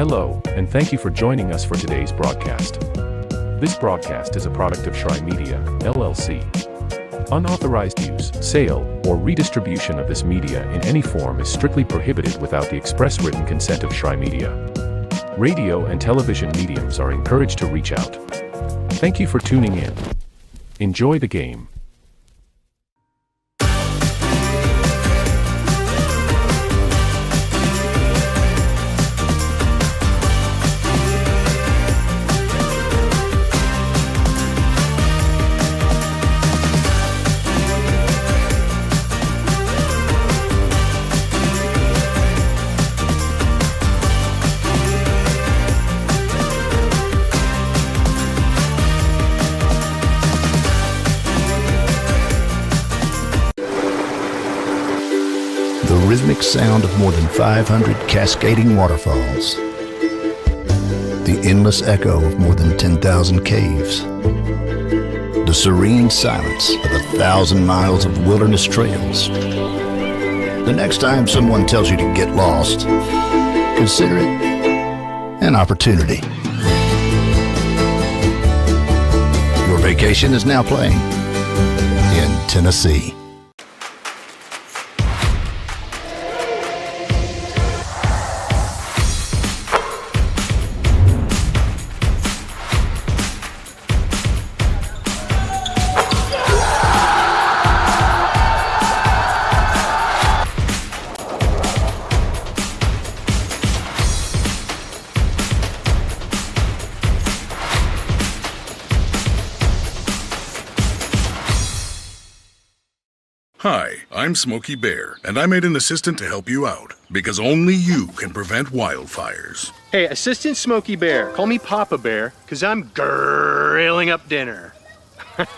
Hello, and thank you for joining us for today's broadcast. This broadcast is a product of Shry Media, LLC. Unauthorized use, sale, or redistribution of this media in any form is strictly prohibited without the express written consent of Shry Media. Radio and television mediums are encouraged to reach out. Thank you for tuning in. Enjoy the game. The rhythmic sound of more than 500 cascading waterfalls. The endless echo of more than 10,000 caves. The serene silence of 1,000 miles of wilderness trails. The next time someone tells you to get lost, consider it an opportunity. Your vacation is now playing in Tennessee. Hi, I'm Smokey Bear, and I made an assistant to help you out, because only you can prevent wildfires. Hey, Assistant Smokey Bear, call me Papa Bear, because I'm grilling up dinner.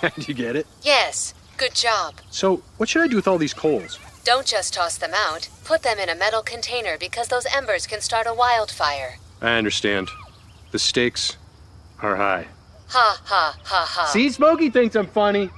Do you get it? Yes, good job. So, what should I do with all these coals? Don't just toss them out. Put them in a metal container because those embers can start a wildfire. I understand. The stakes are high. Ha ha ha ha. See, Smokey thinks I'm funny.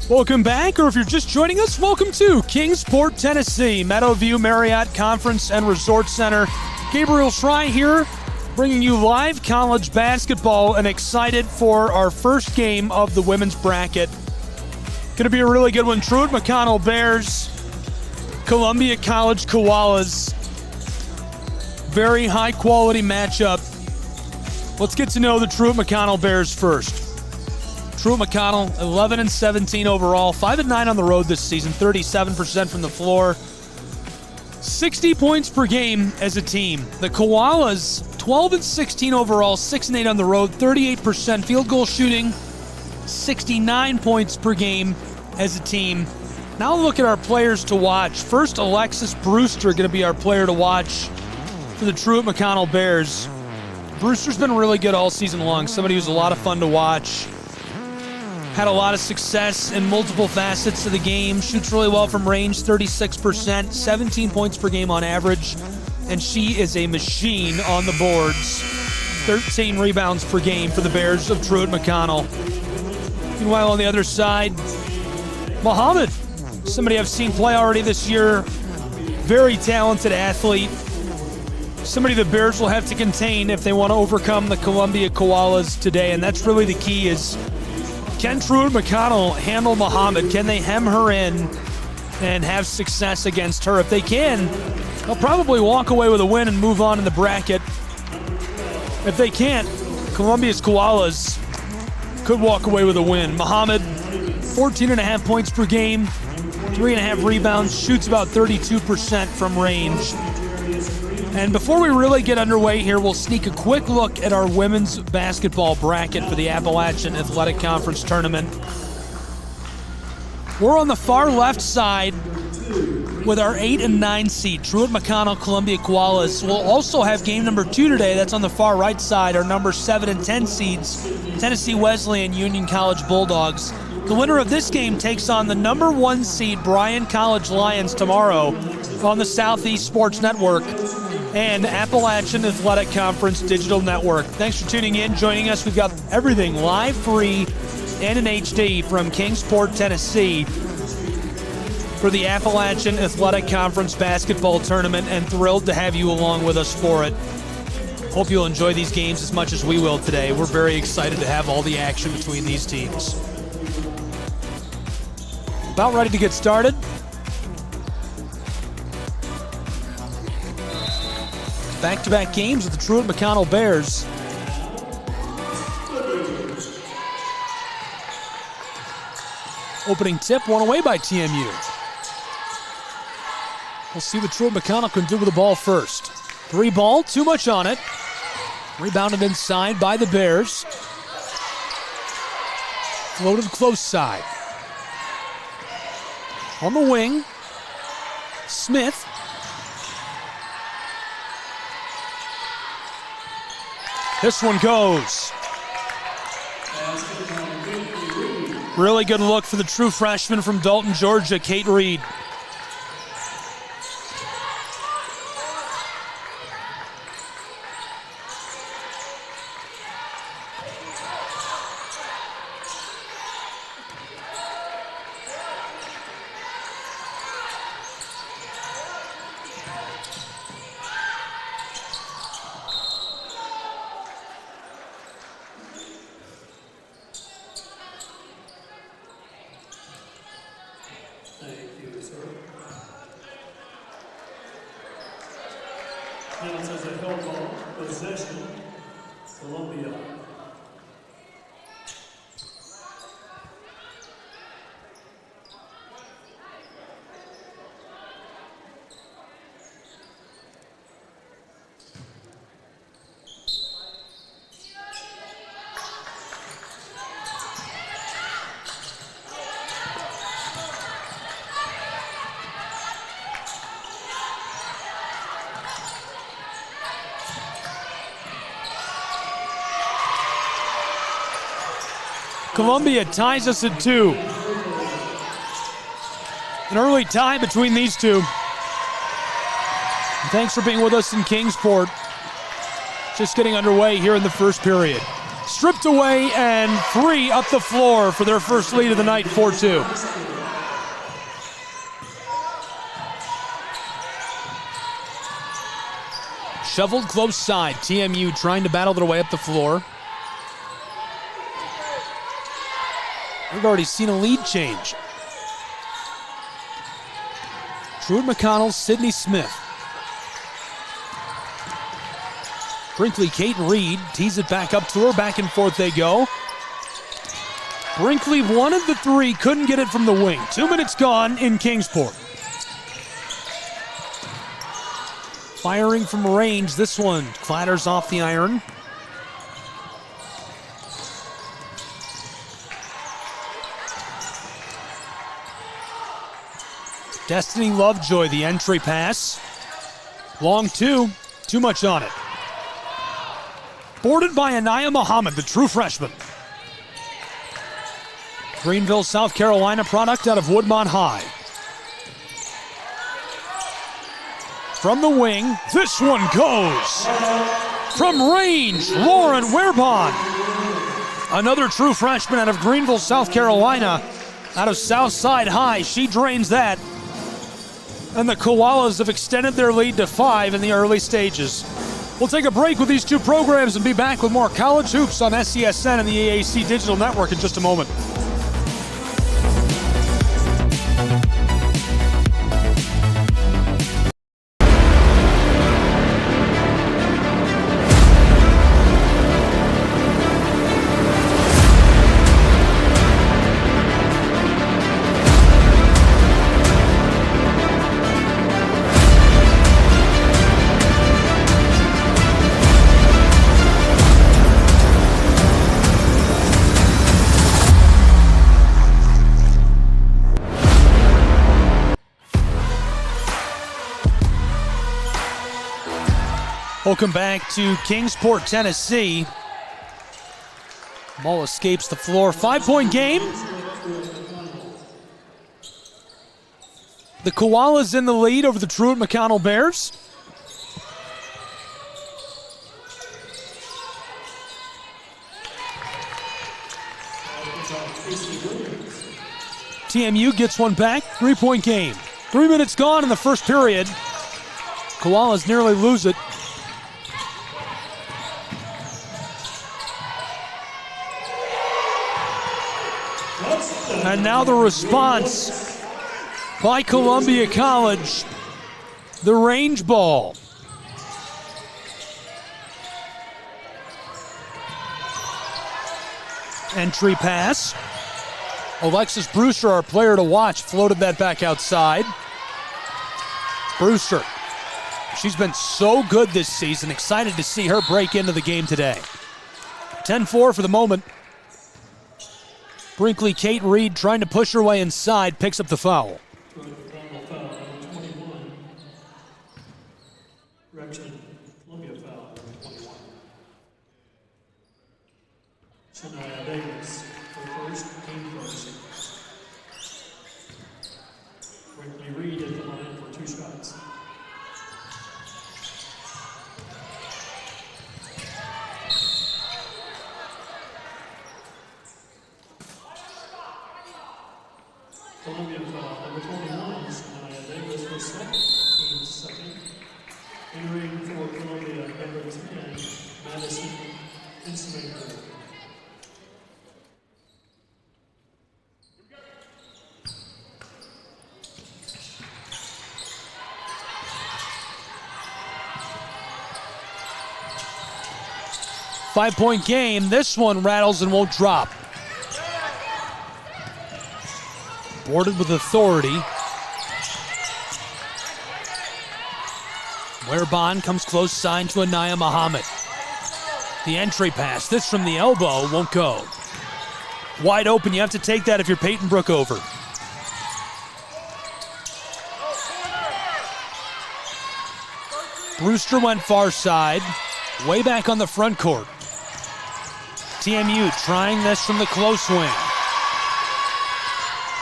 Welcome back, or if you're just joining us, welcome to Kingsport, Tennessee, Meadowview Marriott Conference and Resort Center. Gabriel Shry here, bringing you live college basketball and excited for our first game of the women's bracket. Going to be a really good one. Truett-McConnell Bears, Columbia College Koalas. Very high-quality matchup. Let's get to know the Truett-McConnell Bears first. Truett-McConnell, 11-17 overall, 5-9 on the road this season, 37% from the floor, 60 points per game as a team. The Koalas, 12-16 overall, 6-8 on the road, 38% field goal shooting, 69 points per game as a team. Now look at our players to watch. First, Alexis Brewster going to be our player to watch for the Truett-McConnell Bears. Brewster's been really good all season long, somebody who's a lot of fun to watch. Had a lot of success in multiple facets of the game. Shoots really well from range, 36%, 17 points per game on average. And she is a machine on the boards. 13 rebounds per game for the Bears of Truett-McConnell. Meanwhile, on the other side, Muhammad, somebody I've seen play already this year. Very talented athlete. Somebody the Bears will have to contain if they want to overcome the Columbia Koalas today. And that's really the key is, can Truett-McConnell handle Muhammad? Can they hem her in and have success against her? If they can, they'll probably walk away with a win and move on in the bracket. If they can't, Columbia's Koalas could walk away with a win. Muhammad, 14.5 points per game, 3.5 rebounds, shoots about 32% from range. And before we really get underway here, we'll sneak a quick look at our women's basketball bracket for the Appalachian Athletic Conference Tournament. We're on the far left side with our 8 and 9 seed, Truett-McConnell Columbia Koalas. We'll also have game number 2 today. That's on the far right side, our number 7 and 10 seeds, Tennessee Wesleyan Union College Bulldogs. The winner of this game takes on the number 1 seed Bryan College Lions tomorrow on the Southeast Sports Network and Appalachian Athletic Conference Digital Network. Thanks for tuning in, joining us. We've got everything live, free, and in HD from Kingsport, Tennessee for the Appalachian Athletic Conference Basketball Tournament, and thrilled to have you along with us for it. Hope you'll enjoy these games as much as we will today. We're very excited to have all the action between these teams. About ready to get started. Back-to-back games with the Truett-McConnell Bears. Opening tip, one away by TMU. We'll see what Truett-McConnell can do with the ball first. 3 ball, too much on it. Rebounded inside by the Bears. Floated close side. On the wing, Smith. This one goes. Really good look for the true freshman from Dalton, Georgia, Kate Reed. Counts as a help ball, possession, Columbia. Columbia ties us at 2. An early tie between these two. And thanks for being with us in Kingsport. Just getting underway here in the first period. Stripped away and 3 up the floor for their first lead of the night, 4-2. Shoveled close side. TMU trying to battle their way up the floor. We've already seen a lead change. Truett-McConnell, Sydney Smith. Brinkley, Kate Reed tees it back up to her. Back and forth they go. Brinkley wanted the 3, couldn't get it from the wing. 2 minutes gone in Kingsport. Firing from range, this one clatters off the iron. Destiny Lovejoy, the entry pass. Long 2, too much on it. Boarded by Anaya Muhammad, the true freshman. Greenville, South Carolina product out of Woodmont High. From the wing, this one goes. From range, Lauren Werbon. Another true freshman out of Greenville, South Carolina, out of Southside High. She drains that. And the Koalas have extended their lead to 5 in the early stages. We'll take a break with these two programs and be back with more college hoops on SCSN and the AAC Digital Network in just a moment. Welcome back to Kingsport, Tennessee. Ball escapes the floor. 5-point game. The Koalas in the lead over the Truett-McConnell Bears. TMU gets one back. 3-point game. 3 minutes gone in the first period. Koalas nearly lose it. And now the response by Columbia College, the range ball. Entry pass. Alexis Brewster, our player to watch, floated that back outside. Brewster, she's been so good this season. Excited to see her break into the game today. 10-4 for the moment. Brinkley Kate Reed trying to push her way inside, picks up the foul. Truett-McConnell foul, number 21. Correction, Columbia foul, number 21. Shania Davis for first, team first. Brinkley Reed at the line for 2 shots. Columbia foul, number 21, Shania Davis for second, team second. Entering for Columbia, number 10, Madison Insmaker. Five-point game. This one rattles and won't drop. Boarded with authority. Whereban comes close side to Anaya Muhammad. The entry pass. This from the elbow won't go. Wide open. You have to take that if you're Peyton Brookover. Brewster went far side. Way back on the front court. TMU trying this from the close wing.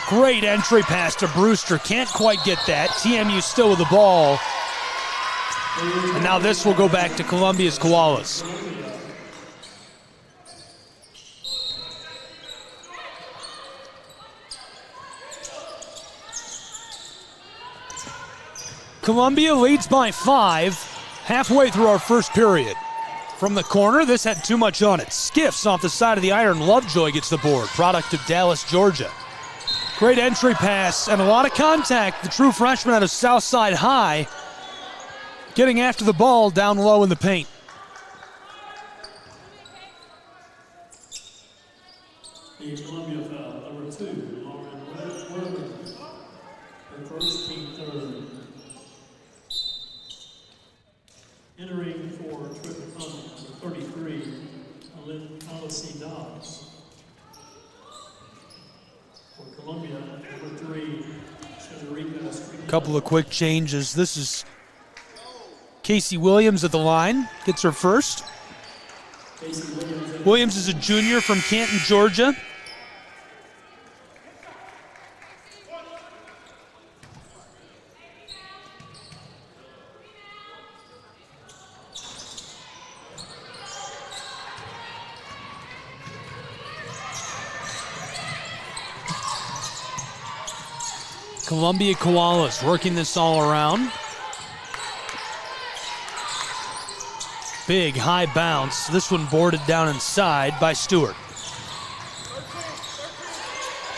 Great entry pass to Brewster. Can't quite get that. TMU still with the ball. And now this will go back to Columbia's Koalas. Columbia leads by 5 halfway through our first period. From the corner, this had too much on it. Skiffs off the side of the iron. Lovejoy gets the board. Product of Dallas, Georgia. Great entry pass and a lot of contact. The true freshman out of Southside High getting after the ball down low in the paint. The Columbia foul, number 2, Lauren Weber. Her first, team third. Entering for Truett-McConnell, number 33, Alice Dobbs. For Columbia, number 3, Shadarica. Couple of quick changes. This is Casey Williams at the line. Gets her first. Williams is a junior from Canton, Georgia. Columbia Koalas working this all around. Big high bounce. This one boarded down inside by Stewart.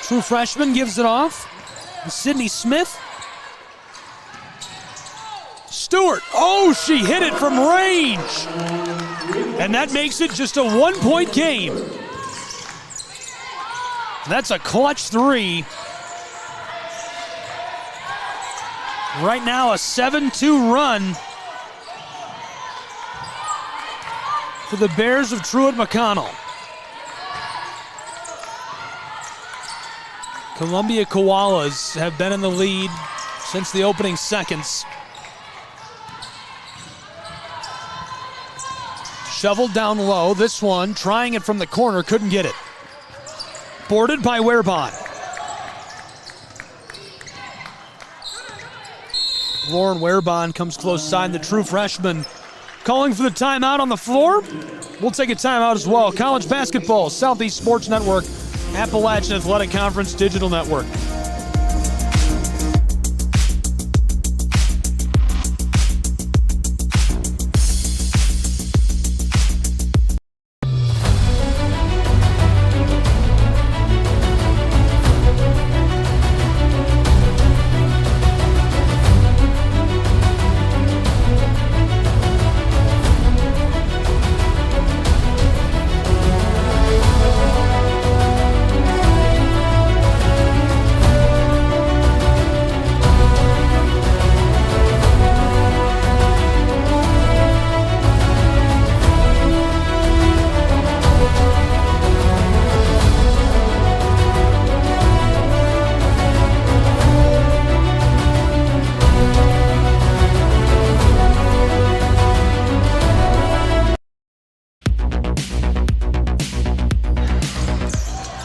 True freshman gives it off. Sydney Smith. Stewart. Oh, she hit it from range. And that makes it just a 1-point game. That's a clutch 3. Right now, a 7-2 run for the Bears of Truett-McConnell. Columbia Koalas have been in the lead since the opening seconds. Shoveled down low. This one, trying it from the corner, couldn't get it. Boarded by Werbon. Lauren Werbon comes close side. The true freshman calling for the timeout on the floor. We'll take a timeout as well. College basketball, Southeast Sports Network, Appalachian Athletic Conference Digital Network.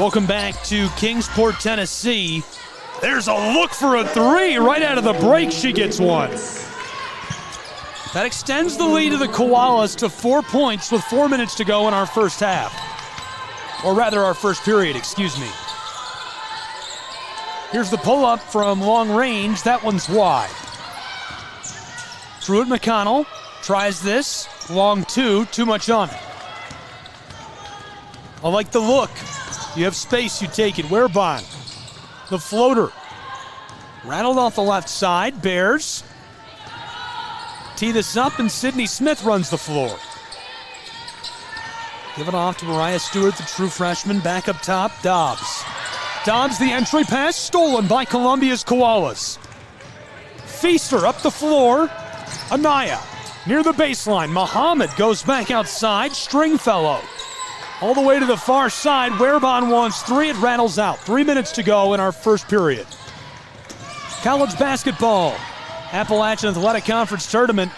Welcome back to Kingsport, Tennessee. There's a look for a three. Right out of the break, she gets one. That extends the lead of the Koalas to 4 points with 4 minutes to go in our first half. Or rather, our first period, excuse me. Here's the pull-up from long range. That one's wide. Truett-McConnell tries this. Long two, too much on it. I like the look. You have space, you take it. Werbon, the floater. Rattled off the left side. Bears tee this up, and Sydney Smith runs the floor. Give it off to Mariah Stewart, the true freshman. Back up top, Dobbs. Dobbs, the entry pass, stolen by Columbia's Koalas. Feaster up the floor. Anaya near the baseline. Muhammad goes back outside. Stringfellow all the way to the far side. Werbon wants three. It rattles out. 3 minutes to go in our first period. College basketball, Appalachian Athletic Conference Tournament.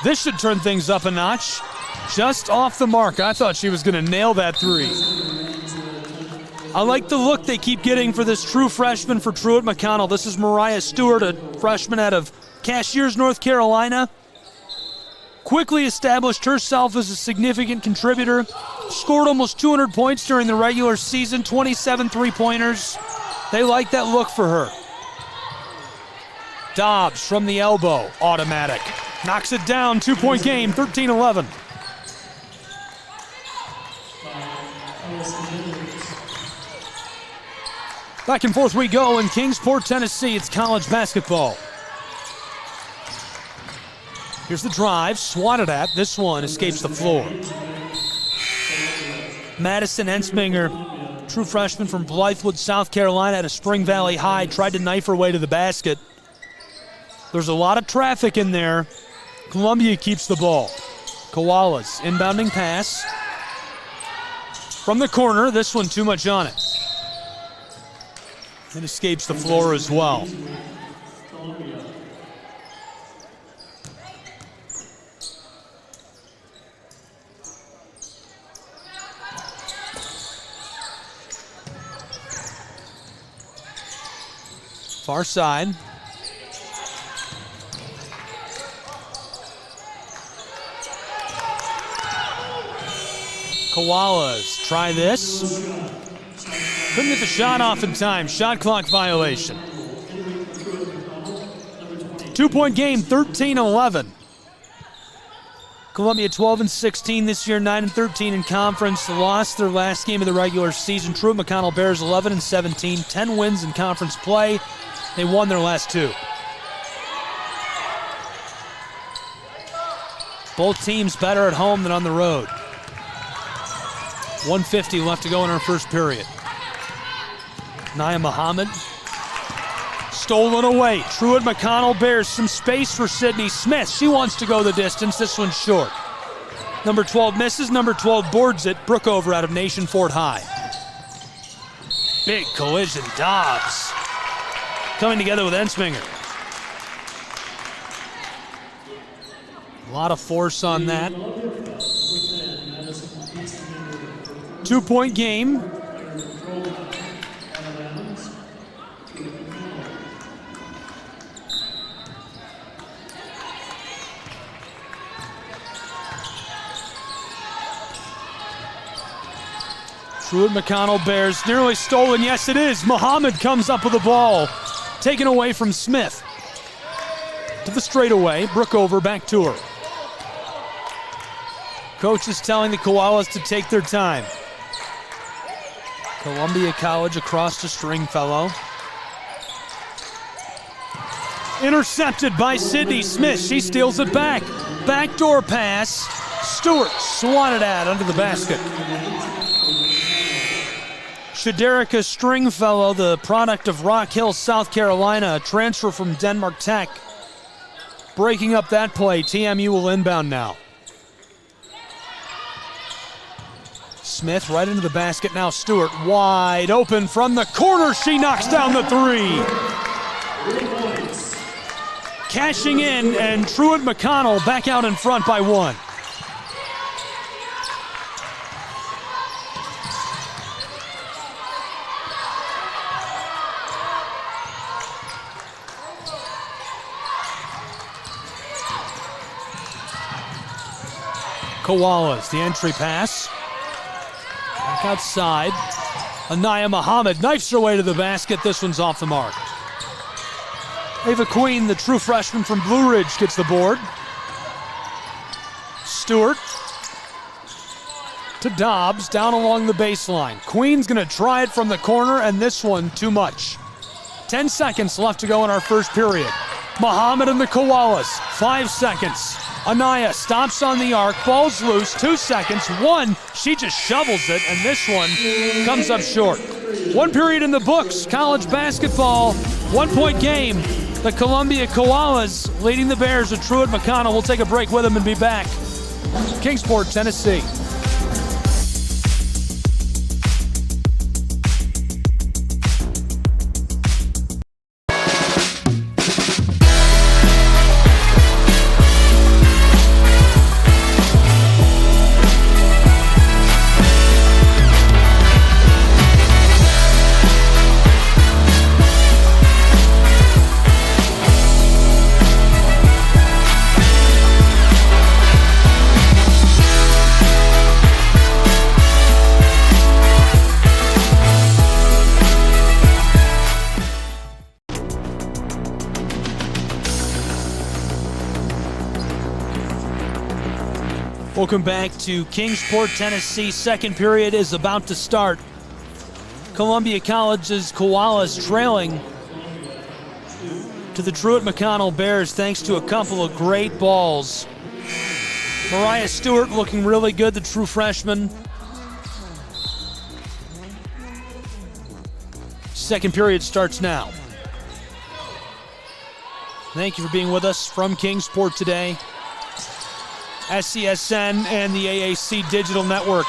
This should turn things up a notch. Just off the mark. I thought she was going to nail that three. I like the look they keep getting for this true freshman for Truett-McConnell. This is Mariah Stewart, a freshman out of Cashiers, North Carolina. Quickly established herself as a significant contributor. Scored almost 200 points during the regular season, 27 three-pointers. They like that look for her. Dobbs from the elbow, automatic. Knocks it down, 2-point game, 13-11. Back and forth we go in Kingsport, Tennessee. It's college basketball. Here's the drive, swatted at. This one escapes the floor. Madison Ensminger, true freshman from Blythewood, South Carolina, at a Spring Valley High, tried to knife her way to the basket. There's a lot of traffic in there. Columbia keeps the ball. Koalas, inbounding pass. From the corner, this one too much on it. It escapes the floor as well. Far side. Koalas try this. Couldn't get the shot off in time. Shot clock violation. 2-point game, 13-11. Columbia 12-16 this year, 9-13 in conference. Lost their last game of the regular season. Truett-McConnell Bears 11-17, 10 wins in conference play. They won their last two. Both teams better at home than on the road. 1:50 left to go in our first period. Nia Muhammad. Stolen away. Truett-McConnell Bears some space for Sydney Smith. She wants to go the distance. This one's short. Number 12 misses. Number 12 boards it. Brookover out of Nation Fort High. Big collision. Dobbs coming together with Ensminger. A lot of force on that. 2-point game. Truett-McConnell Bears nearly stolen. Yes, it is. Muhammad comes up with the ball. Taken away from Smith. To the straightaway. Brookover back to her. Coach is telling the Koalas to take their time. Columbia College across to Stringfellow. Intercepted by Sydney Smith. She steals it back. Backdoor pass. Stewart swatted at under the basket. Shaderica Stringfellow, the product of Rock Hill, South Carolina, a transfer from Denmark Tech. Breaking up that play, TMU will inbound now. Smith right into the basket now. Stewart wide open from the corner. She knocks down the three. Cashing in, and Truett-McConnell back out in front by 1. Koalas, the entry pass. Back outside. Anaya Muhammad knifes her way to the basket. This one's off the mark. Ava Queen, the true freshman from Blue Ridge, gets the board. Stewart to Dobbs, down along the baseline. Queen's gonna try it from the corner, and this one too much. 10 seconds left to go in our first period. Muhammad and the Koalas, 5 seconds. Anaya stops on the arc, ball's loose, 2 seconds, 1, she just shovels it, and this one comes up short. 1 period in the books, college basketball, 1-point game. The Columbia Koalas leading the Bears with Truett-McConnell. We'll take a break with them and be back. Kingsport, Tennessee. Welcome back to Kingsport, Tennessee. Second period is about to start. Columbia College's Koalas trailing to the Truett-McConnell Bears thanks to a couple of great balls. Mariah Stewart looking really good, the true freshman. Second period starts now. Thank you for being with us from Kingsport today. SCSN and the AAC Digital Network.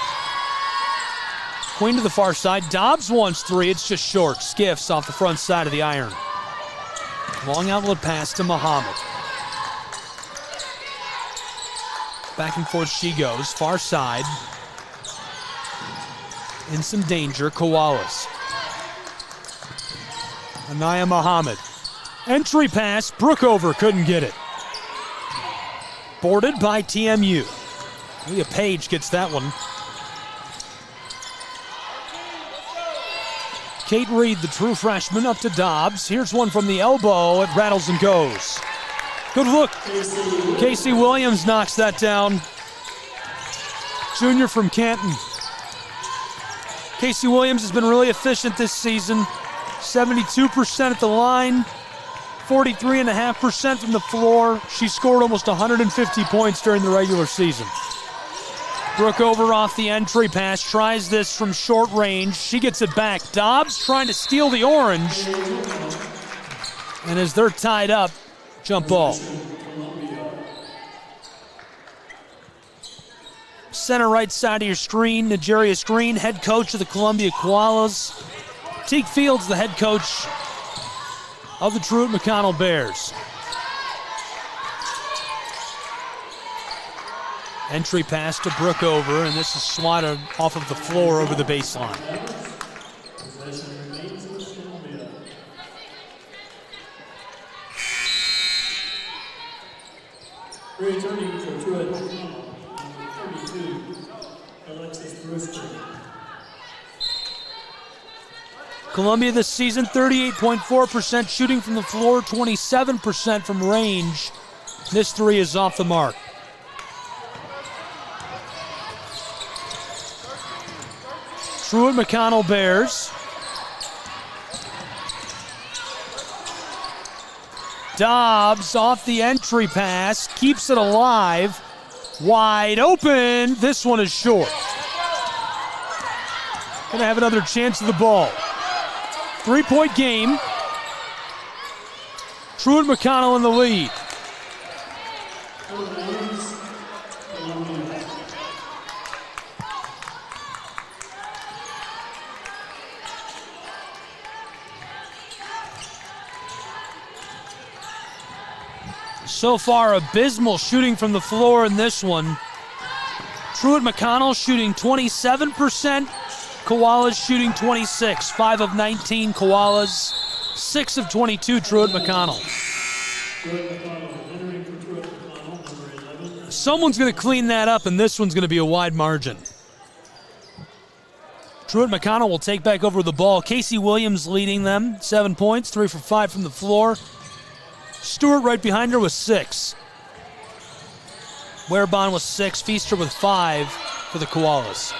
Queen to the far side. Dobbs wants 3. It's just short. Skiffs off the front side of the iron. Long outlet pass to Muhammad. Back and forth she goes. Far side. In some danger. Koalas. Anaya Muhammad. Entry pass. Brookover couldn't get it. Boarded by TMU. Leah Page gets that one. Kate Reed, the true freshman, up to Dobbs. Here's one from the elbow. It rattles and goes. Good look. Casey Williams knocks that down. Junior from Canton. Casey Williams has been really efficient this season. 72% at the line. 43.5% from the floor. She scored almost 150 points during the regular season. Brookover off the entry pass, tries this from short range. She gets it back. Dobbs trying to steal the orange. And as they're tied up, jump ball. Center right side of your screen, Najarius Green, head coach of the Columbia Koalas. Teague Fields, the head coach of the Truett-McConnell Bears. Entry pass to Brookover, and this is swatted off of the floor over the baseline. Possession remains with Columbia. Returning for Truett-McConnell, number 32, Alexis Brewster. Columbia this season, 38.4% shooting from the floor, 27% from range. This three is off the mark. Truett-McConnell Bears. Dobbs off the entry pass, keeps it alive. Wide open, this one is short. Gonna have another chance of the ball. 3-point game. Truett-McConnell in the lead. So far, abysmal shooting from the floor in this one. Truett-McConnell shooting 27%. Koalas shooting 26. 5 of 19 Koalas. 6 of 22 Truett-McConnell. Someone's going to clean that up, and this one's going to be a wide margin. Truett-McConnell will take back over the ball. Casey Williams leading them. 7 points, 3 for 5 from the floor. Stewart right behind her with 6. Warebon with 6. Feaster with 5 for the Koalas.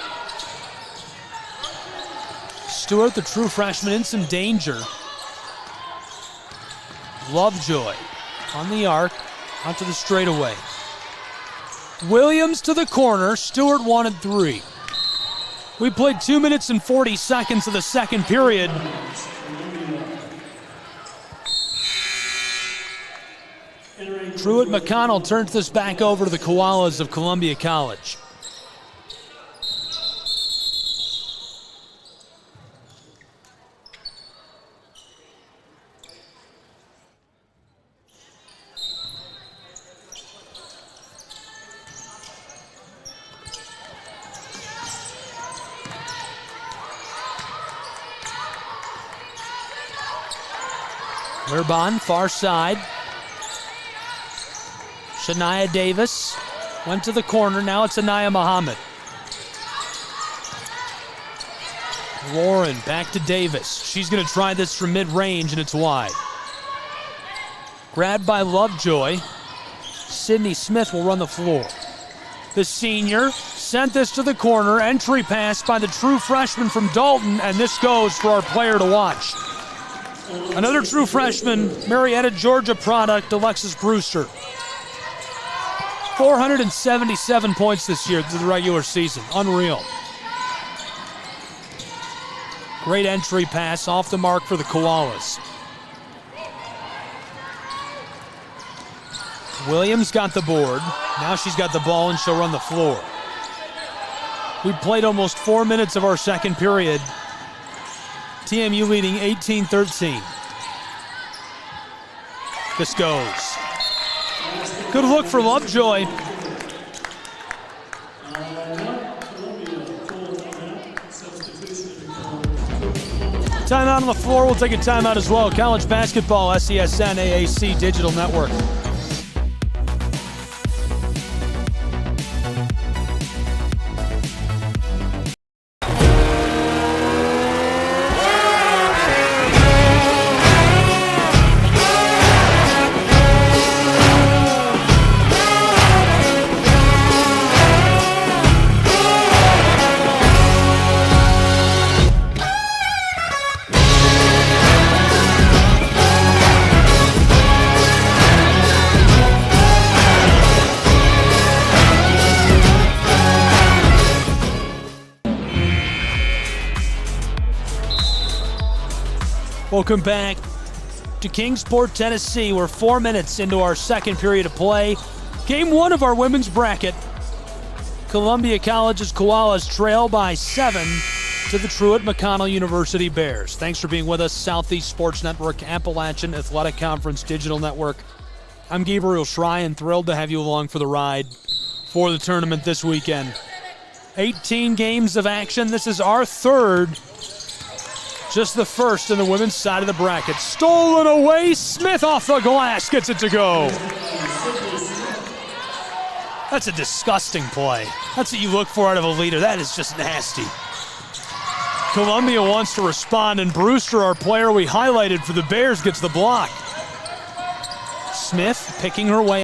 Stewart, the true freshman, in some danger. Lovejoy on the arc, onto the straightaway. Williams to the corner. Stewart wanted 3. We played 2 minutes and 40 seconds of the second period. Truett-McConnell turns this back over to the Koalas of Columbia College. Warebon, far side. Shania Davis went to the corner. Now it's Anaya Muhammad. Lauren back to Davis. She's going to try this from mid-range, and it's wide. Grabbed by Lovejoy. Sydney Smith will run the floor. The senior sent this to the corner. Entry pass by the true freshman from Dalton, and this goes for our player to watch. Another true freshman, Marietta, Georgia product, Alexis Brewster. 477 points this year through the regular season. Unreal. Great entry pass off the mark for the Koalas. Williams got the board. Now she's got the ball and she'll run the floor. We played almost 4 minutes of our second period. TMU leading 18-13. This goes. Good look for Lovejoy. Timeout on the floor. We'll take a timeout as well. College basketball, SESN AAC Digital Network. Welcome back to Kingsport, Tennessee. We're 4 minutes into our second period of play. Game 1 of our women's bracket. Columbia College's Koalas trail by 7 to the Truett-McConnell University Bears. Thanks for being with us. Southeast Sports Network, Appalachian Athletic Conference Digital Network. I'm Gabriel Schrei, and thrilled to have you along for the ride. for the tournament this weekend. 18 games of action. This is our third, just the first in the women's side of the bracket. Stolen away. Smith off the glass gets it to go. That's a disgusting play. That's what you look for out of a leader. That is just nasty. Columbia wants to respond, and Brewster, our player we highlighted for the Bears, gets the block. Smith picking her way